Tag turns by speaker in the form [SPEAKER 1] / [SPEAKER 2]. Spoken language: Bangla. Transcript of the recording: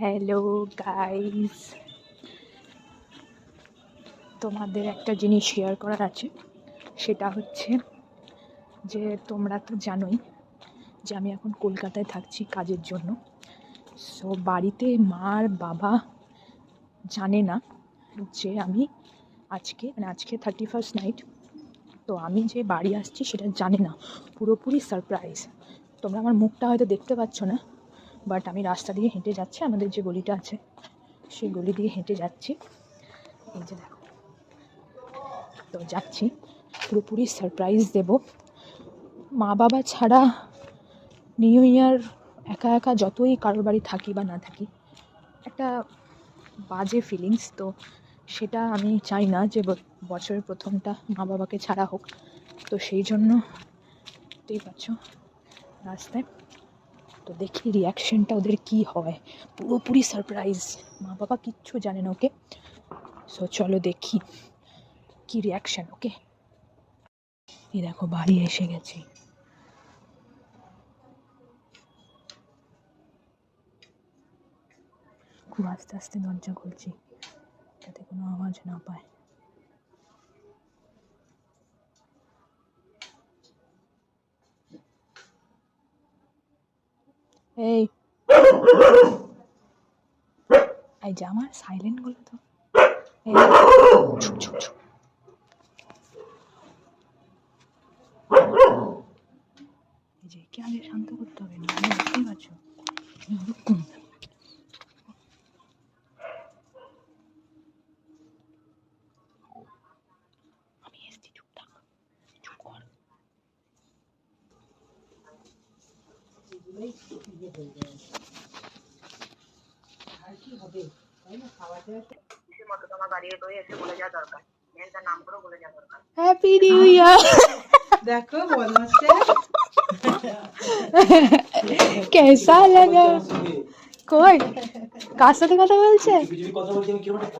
[SPEAKER 1] হ্যালো গাইস, তোমাদের একটা জিনিস শেয়ার করার আছে। সেটা হচ্ছে যে তোমরা তো জানোই যে আমি এখন কলকাতায় থাকছি কাজের জন্য। সো বাড়িতে মা আর বাবা জানে না যে আমি আজকে 31st নাইট, তো আমি যে বাড়ি আসছি সেটা জানে না, পুরোপুরি সারপ্রাইজ। তোমরা আমার মুখটা হয়তো দেখতে পাচ্ছ না, বাট আমি রাস্তা দিয়ে হেঁটে যাচ্ছি, আমাদের যে গলিটা আছে সেই গলি দিয়ে হেঁটে যাচ্ছি। এই যে দেখো, তো যাচ্ছি, পুরোপুরি সারপ্রাইজ দেব। মা বাবা ছাড়া নিউ ইয়ার একা একা যতই কারোর বাড়ি থাকি বা না থাকি, একটা বাজে ফিলিংস। তো সেটা আমি চাই না যে বছরের প্রথমটা মা বাবাকে ছাড়া হোক। তো সেই জন্য দেখতেই পাচ্ছ রাস্তায়, তো দেখি রিয়াকশনটা ওদের কি হয়। পুরোপুরি সারপ্রাইজ, মা বাবা কিচ্ছু জানে না। ওকে, সো চলো দেখি কি রিয়াকশন। ওকে, এই দেখো বাড়ি এসে গেছি। খুব আস্তে আস্তে দরজা খুলছি যাতে কোনো আওয়াজ না পায়। এই এই যে আমার সাইলেন্ট গুলো তো এই ছুপ ছুপ ছুপ। এই যে কে আগে শান্ত করতে হবে না, বুঝতেই পারছো। আমি এসছি, চুপ থাক, চুপ কর। আর কি হবে, তাই না? খাওয়া দাওয়া মতো তোমার বাড়ি এসে বলে যাওয়া দরকার, মেয়েটার নাম করে বলে যাওয়া দরকার। Happy new year.
[SPEAKER 2] देखो बदमाश
[SPEAKER 1] कैसा लगा? कोई কার সাথে কথা বলছে?